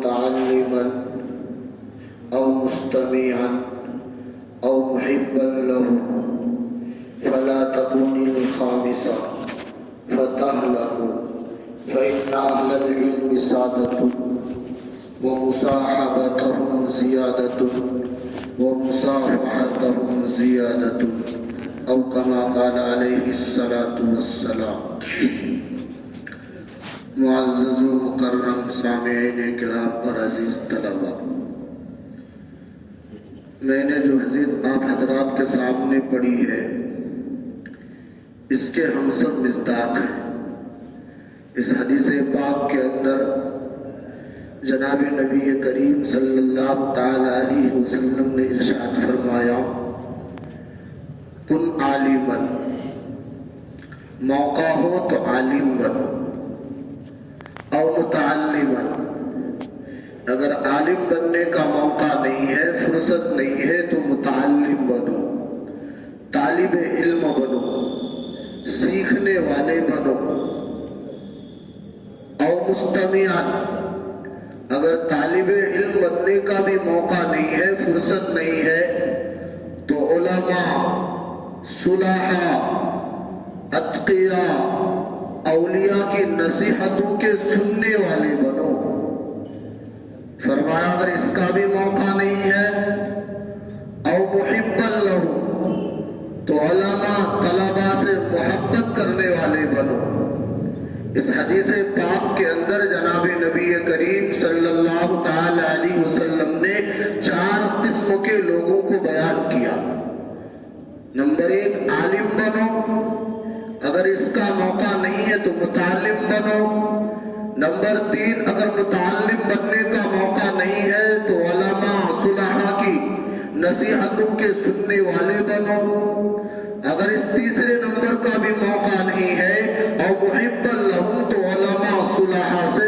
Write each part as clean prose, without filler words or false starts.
متعلما أو مستمعا أو محبا له فلا تكن الخامسة فتهلك، فإن أهل العلم سعادة ومصاحبتهم زيادة ومصافحتهم زيادة، أو كما قال عليه الصلاة والسلام۔ معزز و مکرم سامعین کرام اور عزیز طلباء، میں نے جو حدیث آپ حضرات کے سامنے پڑھی ہے اس کے ہم سب مصداق ہیں۔ اس حدیث پاک کے اندر جناب نبی کریم صلی اللہ تعالی علیہ وسلم نے ارشاد فرمایا، کن عالما، موقع ہو تو عالم بنو، او متعلما، اگر عالم بننے کا موقع نہیں ہے، فرصت نہیں ہے تو متعلم بنو، طالب علم بنو، سیکھنے والے بنو، او مستمعا، اگر طالب علم بننے کا بھی موقع نہیں ہے، فرصت نہیں ہے تو علماء، صلحاء، اتقیاء، اولیاء کی نصیحتوں کے سننے والے بنو۔ فرمایا اگر اس کا بھی موقع نہیں ہے، او محبا لہ، تو علماء، طلباء سے محبت کرنے والے بنو۔ اس حدیث پاک کے اندر جناب نبی کریم صلی اللہ تعالی علیہ وسلم نے 4 قسم کے لوگوں کو بیان کیا۔ نمبر 1 عالم بنو، اگر اس کا موقع نہیں ہے تو متعلم بنو۔ نمبر 3 اگر متعلم بننے کا موقع نہیں ہے تو علماء، صلحاء کی نصیحتوں کے سننے والے بنو۔ اگر اس تیسرے نمبر کا بھی موقع نہیں ہے اور محب لہم، تو علماء، صلحاء سے،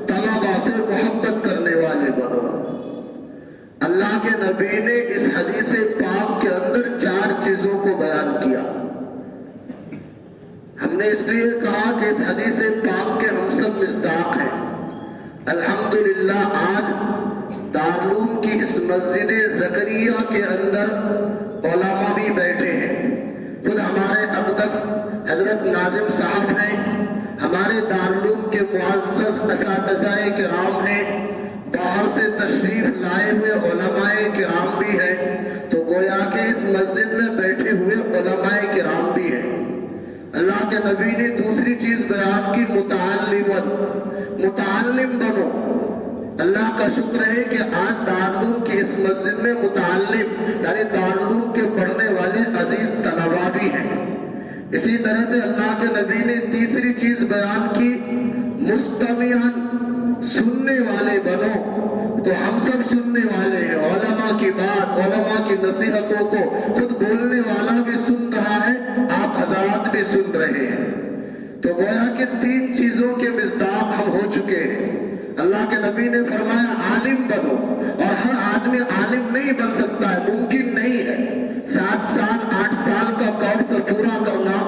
طلباء سے محبت کرنے والے بنو۔ اللہ کے نبی نے اس حدیث پاک کے اندر 4 چیزوں کو بیان کیا۔ ہم نے اس لیے کہا کہ اس حدیث پاک کے ہم سب مصداق ہیں۔ الحمدللہ آج دارالعلوم کی اس مسجد زکریا کے اندر علماء بھی بیٹھے ہیں۔ خود ہمارے اقدس حضرت ناظم صاحب ہیں، ہمارے دارالعلوم کے معزز اساتذہ کرام ہیں، باہر سے تشریف لائے ہوئے علماء کرام بھی ہیں، تو گویا کہ اس مسجد میں بیٹھے ہوئے علماء کرام بھی ہیں۔ اللہ کے نبی نے دوسری چیز بیان کی، متعلم بنو۔ اللہ کا شکر ہے کہ آج دارالعلوم کی اس مسجد میں متعلم یعنی دارالعلوم کے پڑھنے والے عزیز طلباء بھی ہیں۔ اسی طرح سے اللہ کے نبی نے تیسری چیز بیان کی، مستمعاً، سننے والے بنو۔ تو ہم سب سننے والے ہیں، علماء کی بات، علماء کی نصیحتوں کو خود بولنے والا بھی سن رہا ہے، آپ حضرات بھی سن رہے ہیں۔ تو گویا کہ 3 چیزوں کے مصداق ہم ہو چکے ہیں۔ اللہ کے نبی نے فرمایا عالم بنو، اور ہر آدمی عالم نہیں بن سکتا ہے، ممکن نہیں ہے۔ 7 سال 8 سال کا کورس پورا کرنا،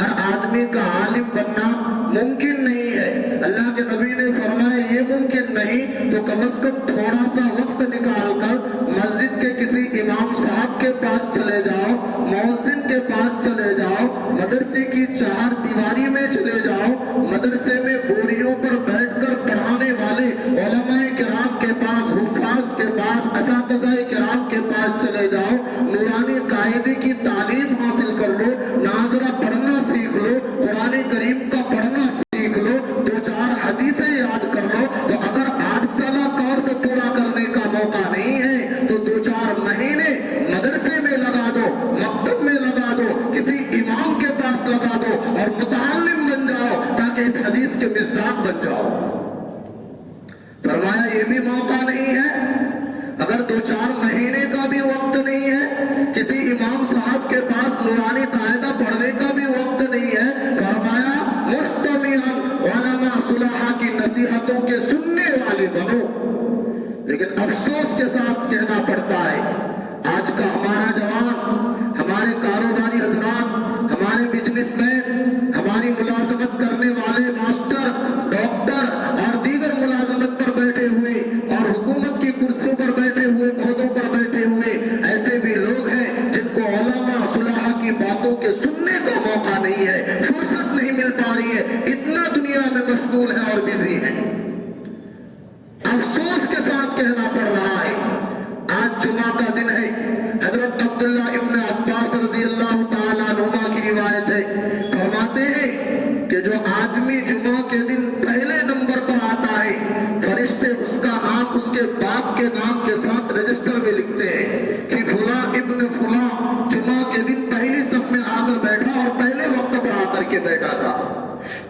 ہر آدمی کا عالم بننا ممکن نہیں ہے۔ اللہ کے نبی نے فرمایا یہ ممکن نہیں تو کم از کم تھوڑا سا وقت نکال کر مسجد کے کسی امام صاحب کے پاس چلے جاؤ، مؤذن کے پاس چلے جاؤ، مدرسے کی 4 دیواری میں چلے جاؤ، مدرسے میں بوریوں پر بیٹھ کر پڑھانے والے علماء کرام کے پاس، حفاظ کے پاس، اساتذہ کرام کے پاس چلے جاؤ، نورانی قاعدے کی تعلیم حاصل کر لو، ناظرہ پڑھنا سیکھ لو، قرآن کریم کا پڑھنا سیکھ لو، 2-4 حدیثیں یاد کر لو۔ تو اگر 8 سالہ کورس پورا کرنے کا موقع نہیں ہے تو 2-4 مہینے مدرسے میں لگا دو، مکتب میں لگا دو، کسی امام کے پاس لگا دو اور متعلم بن جاؤ تاکہ اس حدیث کے مصداق بن جاؤ۔ فرمایا یہ بھی موقع نہیں ہے، اگر 2-4 مہینے کا بھی وقت نہیں ہے، کسی امام صاحب کے پاس نورانی قاعدہ پڑھنے کا بھی وقت نہیں ہے، فرمایا مستمعاً، علماء، صلحاء کی نصیحتوں کے سننے والے بنو۔ لیکن افسوس کے ساتھ کہنا پڑتا ہے آج کا ہمارا جوان، ہمارے کاروباری حضرات، ہمارے بزنس مین، ہماری ملازمت کرنے والے ماسٹر، ڈاکٹر اور دیگر ملازمت پر بیٹھے ہوئے बात कहना पड़ रहा है। आज जुमा का दिन है। हजरत अब्दुल्ला इब्न अब्बास रज़ी अल्लाह ताला अन्हुमा की रिवायत है, फरमाते हैं कि जो आदमी जुमा के दिन पहले नंबर पर आता है, फरिश्ते उसका नाम उसके बाप के नाम के साथ रजिस्टर में लिखते हैं कि फुला इब्न फुला जुमा के दिन पहली सफ में आकर बैठा और पहले वक्त पर आकर के बैठा था।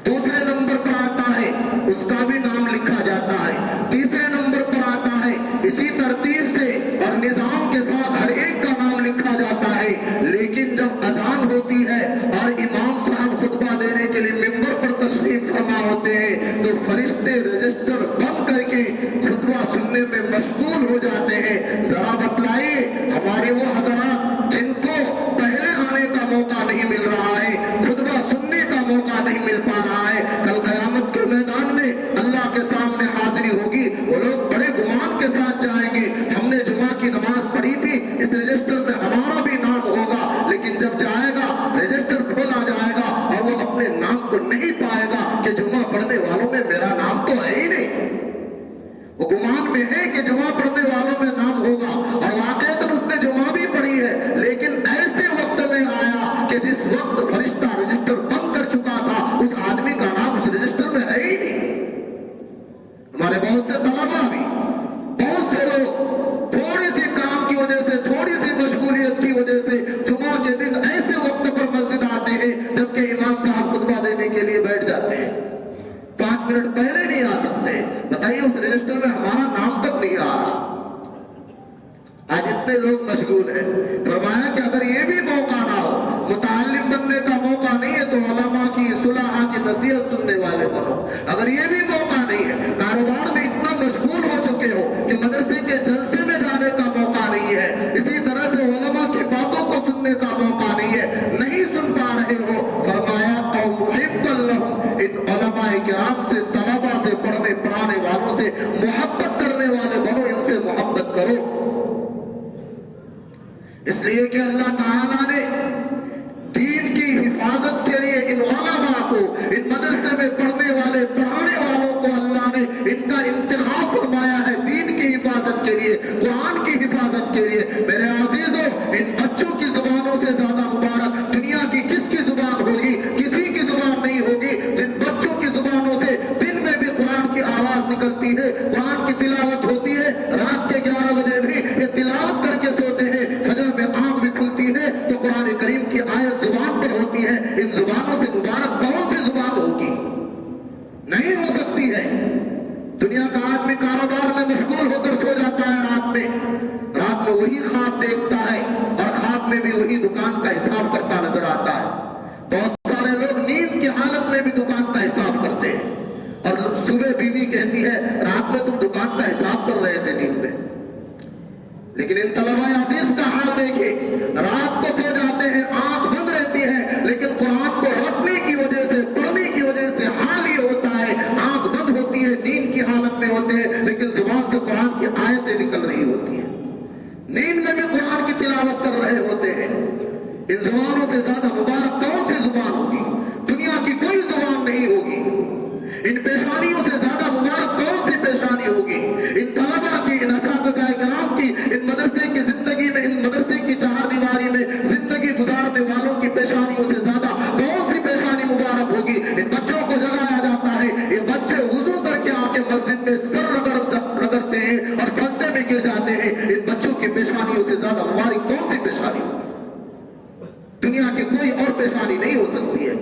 दूसरे नंबर पर आता है, उसका भी नाम लिखा जाता है। तीसरे नंबर पर आता है, इसी तरतीब से और निजाम के साथ हर एक का नाम लिखा जाता है। लेकिन जब अजान होती है और इमाम साहब खुतबा देने के लिए मिंबर पर तशरीफ फरमा होते हैं, तो फरिश्ते रजिस्टर बंद करके खुतबा सुनने में मशगूल हो जाते हैं। जरा बतलाइए, हमारे वो हजरात जिनको पहले आने का मौका नहीं मिल रहा है, खुतबा सुनने का मौका नहीं मिल पा रहा है, कल क़यामत के मैदान में अल्लाह के सामने हाजिरी होगी, वो लोग बड़े गुमान के साथ जाएंगे, हमने जुमा की नमाज पढ़ी थी, इस रजिस्टर में हमारा भी नाम होगा। लेकिन जब जाएगा, रजिस्टर खोला जाएगा और वो अपने नाम को नहीं पाएगा कि जुमा पढ़ने वालों में मेरा नाम तो है ही नहीं। वो गुमान में है कि जुमा पढ़ने वालों में नाम होगा और वाकईतन उसने जुमा भी पढ़ी है, लेकिन ऐसे वक्त में आया कि जिस वक्त फरिश्ता रजिस्टर बंद कर चुका था, उस आदमी का नाम उस रजिस्टर में है ही नहीं। हमारे बहुत से तलबा भी, बहुत से लोग थोड़ी सी काम की वजह से, थोड़ी सी मशगूलियत की वजह से जुमा के दिन ऐसे वक्त पर मस्जिद आते हैं जबकि इमाम साहब खुतबा देने के लिए बैठ जाते हैं, 5 मिनट पहले नहीं आ सकते। बताइए, उस रजिस्टर में हमारा नाम तक नहीं आ रहा। आज इतने लोग मशगूल हैं। फरमाया कि अगर ये भी मौका ना हो, मुताल्लिम बनने का मौका नहीं है, तो उलमा की सुलहा की नसीहत सुनने वाले बनो। अगर ये भी मौका नहीं है, कारोबार में इतना मशगूल हो चुके हो कि मदरसे के जलसे में जाने का मौका नहीं है, इसी तरह से उलमा की बातों को सुनने का मौका नहीं है, नहीं सुन पा रहे हो, फरमाया औ मुहिब्बन लहुम, इन उलमाए किराम से, तलबा से, पढ़ने पढ़ाने वालों से मोहब्बत करने वाले बनो, इनसे मोहब्बत करो। इसलिए कि अल्लाह ताला ने दीन की हिफाजत के लिए इन उलमा को, इन मदरसे में पढ़ने वाले पढ़ाने वालों को अल्लाह ने इनका इंतखाब फरमाया है दीन की हिफाजत के लिए, कुरान की हिफाजत के लिए। मेरे अजीजों, इन बच्चों की जुबानों से ज्यादा मुबारक दुनिया की किसकी जुबान होगी? किसी की जुबान नहीं होगी जिन बच्चों की जुबानों से दिन में भी कुरान की आवाज निकलती है, कुरान की तिलावत होती है, रात के 11 बजे भी ये तिलावत करके सोते हैं, फजर में आंख भी खुलती है तो कुरान करीम की आयत जुबान पर होती है। इन जुबानों से मुबारक कौन सी जुबान होगी? नहीं हो सकती है। दुनिया का आदमी कारोबार में मशगूल होकर सो जाता है, रात में वही ख्वाब देखता है और ख्वाब में भी वही दुकान का हिसाब करता नजर आता है। बहुत सारे लोग नींद की हालत में भी दुकान का हिसाब करते हैं और सुबह बीवी कहती है रात में तुम दुकान का हिसाब कर रहे थे नींद में। लेकिन इन तलबा अजीज का हाल देखिए, रात को सो जाते हैं, आंख बंद रहती है, लेकिन कुरान को रटने की वजह से, पढ़ने की वजह से हाल ये होता है, आंख बंद होती है, नींद की हालत में होते हैं, लेकिन जुबान से कुरान की आयतें निकल रही होती हैं, नींद में भी कुरान की तिलावत कर रहे होते हैं। इन जुबानों से ज्यादा मुबारक कौन सी जुबान होगी? दुनिया की कोई जुबान नहीं होगी। इन पेशानियों से ज्यादा मुबारक कौन सी पेशानी होगी? इन तलबा की, इन असातिज़ा किराम की, इन मदरसे की जिंदगी में, इन मदरसे की 4 दीवारी में जिंदगी गुजारने वालों की पेशानियों से ज्यादा कौन सी पेशानी मुबारक होगी? इन बच्चों को जगाया जाता है, ये बच्चे वुजू करके आके मस्जिद में सर रगड़ते हैं और सजदे में गिर जाते हैं। इन बच्चों की पेशानियों से ज्यादा मुबारक कौन सी पेशानी होगी? दुनिया की कोई और पेशानी नहीं हो सकती है।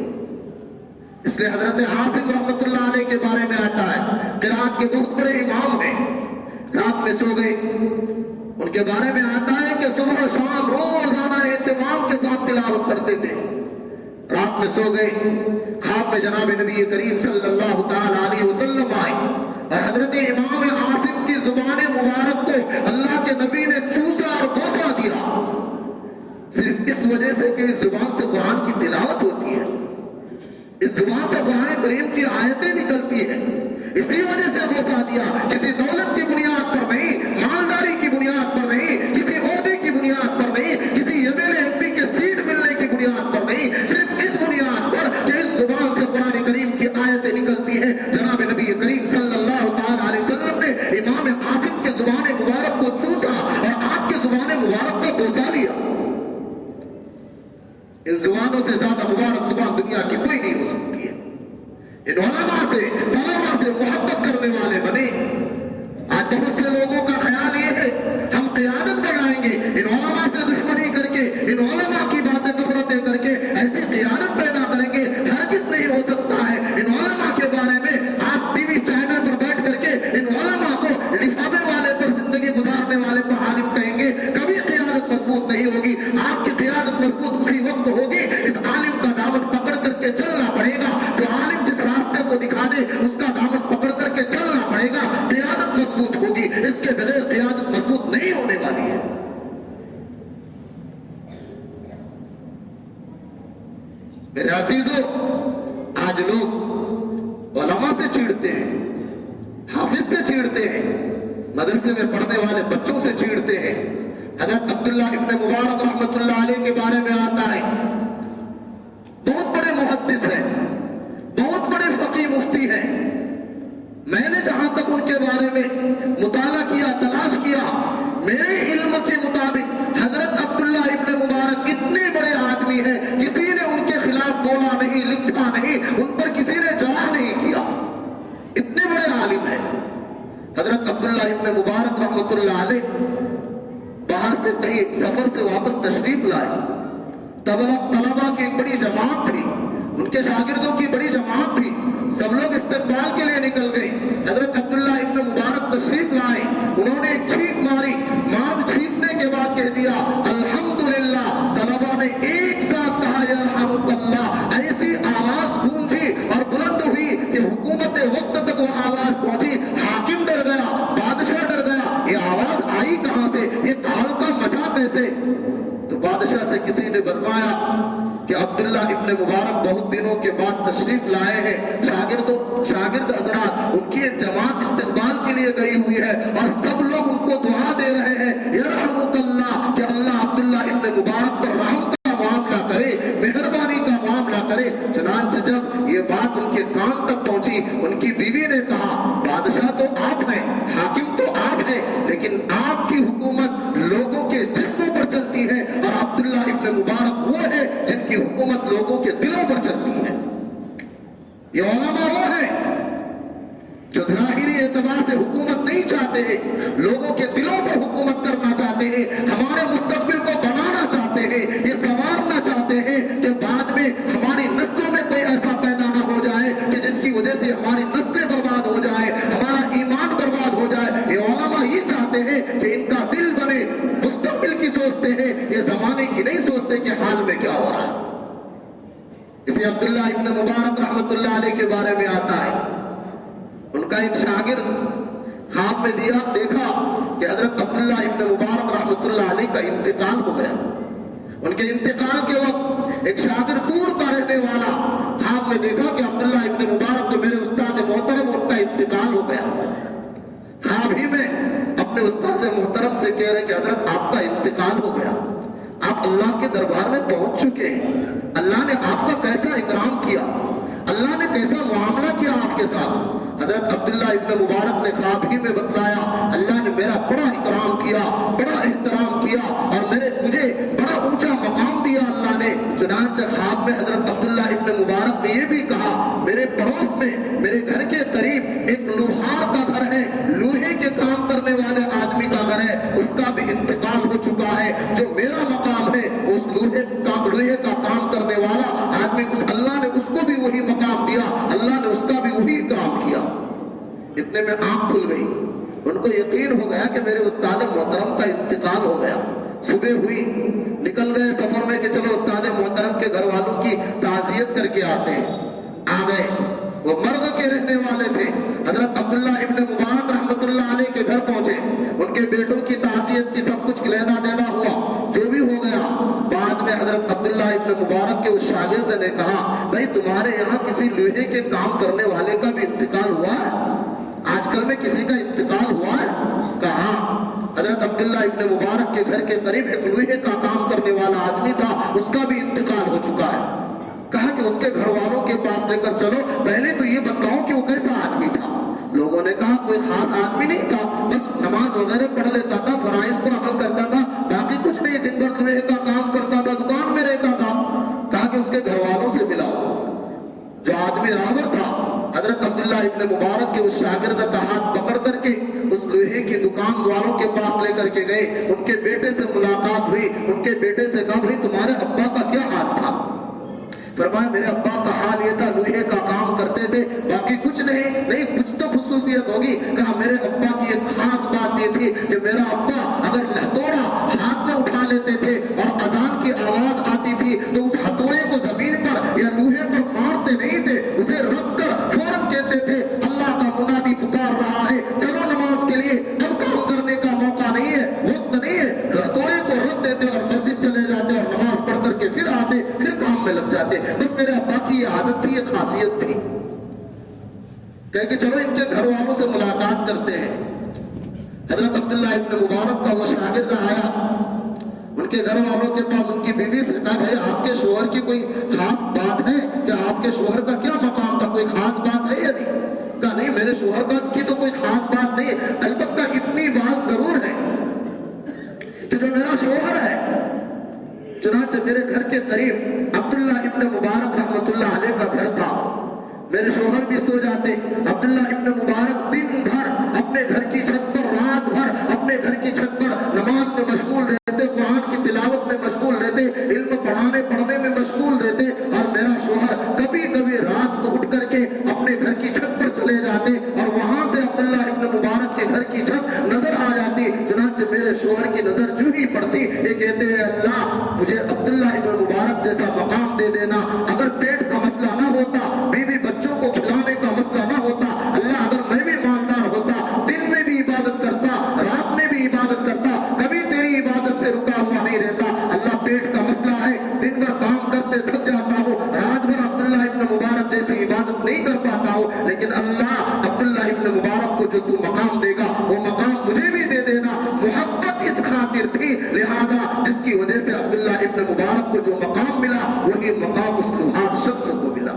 इसलिए हजरत आसिम रहमतुल्लाह अलैह के बारे में आता है, किरात के बहुत बड़े इमाम हैं, रात में सो गए। उनके बारे में आता है कि सुबह शाम रोजाना एहतिमाम के साथ तिलावत करते थे। रात में सो गए, ख्वाब में जनाब नबी करीम सल्लल्लाहु तआला अलैहि वसल्लम आए और हजरत इमाम आसिम की जुबान मुबारक को अल्लाह के नबी ने चूसा और बोसा दिया, सिर्फ इस वजह से कि इस जुबान से कुरान की तिलावत होती है, इस जुबान से कुरान करीम की आयतें निकलती है, इसी वजह से बोसा दिया। किसी दौलत की बुनियाद पर नहीं, मालदारी की बुनियाद पर नहीं, किसी ओहदे की बुनियाद पर नहीं, किसी एमएलए एमपी के सीट मिलने की बुनियाद पर नहीं, सिर्फ इस बुनियाद पर कि इस जुबान से कुरान करीम की आयतें निकलती है। जनाब नबी करीम सल्लल्लाहु तआला अलैहि वसल्लम ने इमाम आसिम के जुबान इन उलमा से दुश्मनी करके, इन उलमा की बातें नफरतें करके ऐसी क़ियादत पैदा करेंगे, हरगिज़ नहीं हो सकता है। इन उलमा के बारे में आप टीवी चैनल पर बैठ करके इन उलमा को लिफाफे वाले पर, जिंदगी गुजारने वाले पर आलिम कहेंगे, कभी क़ियादत मजबूत नहीं होगी। आपकी क़ियादत मजबूत उसी वक्त होगी, इस आलिम का दामन पकड़ करके चलना पड़ेगा। जो आलिम जिस रास्ते को दिखा दे उसका दामन पकड़ करके चलना पड़ेगा, क़ियादत मजबूत होगी। इसके बगैर क़ियादत मजबूत नहीं होने वाली है। मेरे अजीजों, आज लोग उलमा से चिढ़ते हैं, हाफिज से चिढ़ते हैं, मदरसे में पढ़ने वाले बच्चों से चिढ़ते हैं। हज़रत अब्दुल्ला इब्न मुबारक रहमतुल्लाह अलैह के बारे में आता है, बहुत बड़े मुहद्दिस हैं, बहुत बड़े फकीह मुफ्ती हैं। मैंने जहां तक उनके बारे में मुताला किया, तलाश किया, मेरे इल्म के मुताबिक हजरत अब्दुल्ला इब्न मुबारक इतने बड़े आदमी हैं, किसी ने उनके खिलाफ बोला नहीं, लिखा नहीं, उन पर किसी ने जवाब नहीं किया। इतने बड़े आलिम हैं हजरत अब्दुल्ला इब्न मुबारक रहमतुल्लाह अलैह। बाहर से कहीं सफर से वापस तशरीफ लाए, तलबा की एक बड़ी जमात थी, उनके शागिर्दों की बड़ी जमात थी, सब लोग इस्तकबाल के लिए निकल गए। हजरत अब्दुल्ला इब्न मुबारक तशरीफ लाए, उन्होंने एक छींक मारी, मार छींकने के बाद कह दिया अल्हम्दुलिल्लाह। तलबा ने एक साथ कहा यरहमुकल्लाह। ऐसी आवाज गूंजी और बुलंद हुई कि हुकूमत वक्त तक वो आवाज पहुंची। हाकिम डर गया, बादशाह डर गया, ये आवाज आई कहां से, ये ताल का मचा कैसे। तो बादशाह से किसी ने बतलाया कि अब्दुल्ला इब्न मुबारक बहुत दिनों के बाद तशरीफ लाए हैं, शागिर्द हजरात उनकी एक जमात इस्तकबाल के लिए गई हुई है और सब लोग उनको दुआ दे रहे हैं यरहमुकल्लाह, कि अल्लाह अब्दुल्ला इब्न मुबारक पर रहम का मामला करे, मेहरबानी का मामला करे। चुनांचे जब ये बात उनके कान तक पहुंची, उनकी बीवी ने कहा बादशाह तो आप हैं, हाकिम तो आप हैं, लेकिन आपकी हुकूमत लोगों के जिस्मों पर चलती है और अब्दुल्ला इब्न मुबारक वो है जिनकी हुकूमत लोगों के दिलों पर चलती है। ये उलमा वो है जो ज़ाहिरी एतबार से हुकूमत नहीं चाहते हैं, लोगों के दिलों पर हुकूमत करना चाहते हैं, हमारे मुस्तकबिल को बनाना चाहते हैं, ये संवारना चाहते हैं कि बाद में हमारी नस्लों में कोई ऐसा पैदा ना हो जाए कि जिसकी वजह से हमारी नस्लें बर्बाद हो जाए, हमारा ईमान बर्बाद हो जाए। ये उलमा ये चाहते हैं कि इनका दिल बने, मुस्तकबिल की सोचते हैं, ये जमाने की नहीं सोचते कि हाल में क्या हो रहा है। इसे अब्दुल्ला इब्न मुबारक रहमतुल्लाह अलैह के बारे में आता है, उनका एक शागिर्द ख्वाब में देखा कि हजरत अब्दुल्ला इब्न मुबारक रहमतुल्लाह अलैह का इंतकाल हो गया। उनके इंतकाल के वक्त एक शागिर्द दूर का रहने वाला ख्वाब में देखा कि अब्दुल्ला इब्न मुबारक तो मेरे उस्ताद मोहतरम, उनका इंतकाल हो गया। ख्वाब ही में अपने उस्ताद मोहतरम से कह रहे कि हजरत आपका इंतकाल हो गया, आप अल्लाह के दरबार में पहुंच चुके हैं, अल्लाह ने आपका कैसा इकराम किया, अल्लाह ने कैसा मुआमला किया आपके साथ। हजरत अब्दुल्ला इब्न मुबारक ने ख्वाब ही में बतलाया अल्लाह ने मेरा बड़ा इकराम किया, बड़ा एहतराम किया और मुझे बड़ा ऊंचा मकाम दिया अल्लाह ने। चुनांचे ख्वाब में हजरत अब्दुल्ला इब्न मुबारक ने यह भी कहा मेरे पड़ोस में, मेरे घर के करीब एक लोहार का घर है, लोहे के काम करने वाले आदमी का घर है, उसका भी इंतकाल हो चुका है। जो मेरा मकाम है उस लोहे का काम करने वाला आदमी, उस अल्लाह ने उसको भी वही मकाम दिया, अल्लाह ने उसका भी वही इकराम किया। इतने में आंख खुल गई, उनको यकीन हो गया कि मेरे उस्ताद मोहतरम का इंतकाल हो गया। सुबह हुई, निकल गए सफर में कि चलो उस्ताद मोहतरम के घर वालों की ताज़ियत करके आते हैं। आ गए, वो मर्ग के रहने वाले थे। हजरत अब्दुल्ला इब्न मुबारक रहमतुल्लाह अलैह के घर पहुंचे, उनके बेटों की ताज़ियत की सब कुछ लेना देना हुआ, जो भी हो गया। बाद में हजरत अब्दुल्ला इब्न मुबारक के उस शागिर्द ने कहा भाई तुम्हारे यहाँ किसी लोहे के काम करने वाले का भी इंतकाल हुआ है, आजकल में किसी का इंतकाल हुआ है? कहा हजरत अब्दुल्ला इब्न मुबारक के घर के करीब एक लोहे का काम करने वाला आदमी था, उसका भी इंतकाल हो चुका है। कहा कि उसके घर वालों के पास लेकर चलो, पहले तो ये बताओ कि वो कैसा आदमी था। लोगों ने कहा कोई खास आदमी नहीं था, बस नमाज वगैरह पढ़ लेता था, फराइज पर अमल करता था, बाकी कुछ नहीं, दिन भर लोहे का काम करता था, दुकान में रहता था। कहा कि उसके घर वालों से मिलाओ। जो आदमी रावर था, हजरत अब्दुल्ला इब्न मुबारक के उस शागिर्द का हाथ पकड़ करके उस लोहे की दुकान والوں کے پاس لے کر کے گئے, ان کے بیٹے سے ملاقات ہوئی, ان کے بیٹے سے کہا بھائی تمہارے ابا کا کیا حال تھا؟ فرمایا میرے ابا کا حال یہ تھا, لوہے کا کام کرتے تھے, باقی کچھ نہیں کچھ تو خصوصیت ہوگی. کہا میرے ابا کی ایک خاص بات یہ تھی کہ میرا ابا اگر ہتھوڑا ہاتھ میں اٹھا لیتے تھے اور اذان کی آواز آتی تھی تو اس ہتھوڑے کو زمین پر یا لوہے پر مارتے نہیں تھے, اسے رکھ کر فوراً کہتے تھے اللہ کا منادی پکار رہا ہے, چلو نماز کے لیے, اب کام کرنے کا موقع نہیں ہے, وقت نہیں ہے. ہتھوڑے کو رکھ دیتے اور مسجد چلے جاتے اور نماز پڑھ کر کے پھر آتے, پھر کام میں لگ جاتے. بس میرے ابا کی یہ عادت تھی, یہ خاصیت تھی. کہ چلو ان کے گھر والوں سے ملاقات کرتے ہیں. حضرت عبداللہ ابن مبارک کا وہ شاگرد آیا, ان کے گھر والوں کے پاس, ان کی بیوی سے کہا بھائی آپ کے شوہر کی کوئی خاص بات ہے کہ آپ کے شوہر کا کیا مقام تھا, کوئی خاص بات ہے یا نہیں؟ کہا نہیں میرے شوہر کی تو کوئی خاص بات نہیں ہے, البتہ اتنی بات ضرور ہے کہ جو میرا شوہر ہے, چنانچہ میرے گھر کے قریب عبداللہ ابن مبارک رحمت اللہ علیہ کا گھر تھا. میرے شوہر بھی سو جاتے. عبداللہ ابن مبارک دن بھر اپنے گھر کی چھت پر, رات بھر اپنے گھر کی چھت پر نماز میں مشغول رہتے, قرآن کی تلاوت میں مشغول رہتے, علم پڑھنے میں مشغول رہتے. اور میرا شوہر کبھی کبھی رات کو اٹھ کر کے اپنے گھر کی چھت پر چلے جاتے اور وہاں سے عبداللہ ابن مبارک کے گھر کی چھت نظر آ جاتی. چنانچہ میرے شوہر کی نظر جو ہی پڑتی, یہ کہتے ہیں اللہ مجھے عبداللہ ابن مبارک جیسا مقام دے دینا. اگر پیٹ کا مسئلہ نہ ہوتا, بیوی بچوں کو کھلانے کا مسئلہ نہ ہوتا, اللہ اگر میں بھی مالدار ہوتا, دن میں بھی عبادت کرتا, رات میں بھی عبادت کرتا, کبھی تیری عبادت سے رکا ہوا نہیں رہتا. اللہ پیٹ کا مسئلہ ہے, دن بھر کام کرتے تھک جاتا ہوں, رات بھر عبداللہ ابن مبارک جیسی عبادت نہیں کر پاتا ہوں, لیکن اللہ عبداللہ ابن مبارک کو جو تو مقام دے گا وہ مقام مجھے بھی دے دینا. محبت اس خاطر تھی, لہذا جس کی وجہ سے عبداللہ ابن مبارک کو جو مقام ملا وہی مقام اس لوہار شخص کو ملا.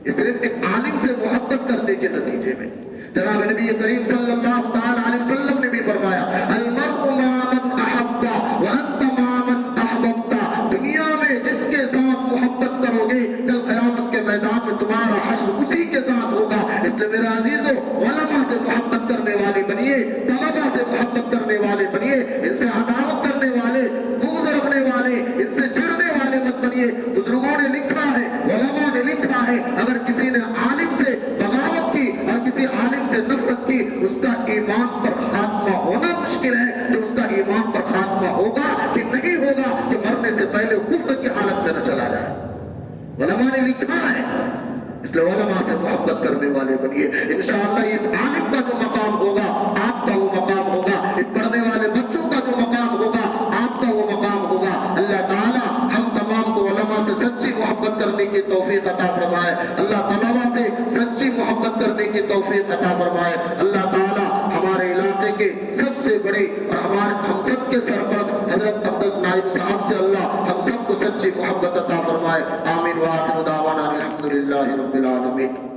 یہ صرف ایک عالم سے محبت کرنے کے نتیجے میں. جناب نبی کریم صلی اللہ تعالی علیہ وسلم نے بھی فرمایا المرء مع من احب وانت مع من احببت. دنیا میں جس کے ساتھ محبت کرو گے, کل قیامت کے میدان میں تمہارا حشر اسی کے ساتھ ہوگا. اس لیے میرے عزیزو, علماء سے محبت کرنے والے بنیے, طلباء سے محبت کرنے والے بنیے, ان سے عداوت کرنے والے, بغض رکھنے والے, ان سے چڑھنے والے مت بنیے. بزرگوں نے لکھا ہے, علماء نے لکھا ہے, اگر کسی نے عالم سے بغاوت کی اور کسی عالم سے نفرت کی, اس کا ایمان پر خاتمہ ہونا مشکل ہے. کہ اس کا ایمان پر خاتمہ ہوگا کہ نہیں ہوگا کہ مرنے سے پہلے کفر کی حالت میں نہ چلا جائے. علماء نے لکھا ہے, اس لیے علماء سے محبت کرنے والے بنیے. انشاءاللہ اس عالم کا جو مقام ہوگا آپ کا وہ مقام ہوگا, اس پڑھنے والے بچوں کا جو مقام ہوگا آپ کا وہ مقام ہوگا. اللہ تعالیٰ ہم تمام کو علماء سے سچی محبت کرنے کی توفیق عطا فرمائے. اللہ طلباء سے سچی محبت کرنے کی توفیق عطا فرمائے. اللہ تعالیٰ ہمارے علاقے کے سب سے بڑے اور ہم سب کے سرپرست حضرت اقدس نائب صاحب سے اللہ ہم سب کو سچی محبت عطا فرمائے. آمین. وآخر دعوانا الحمدللہ رب العالمین.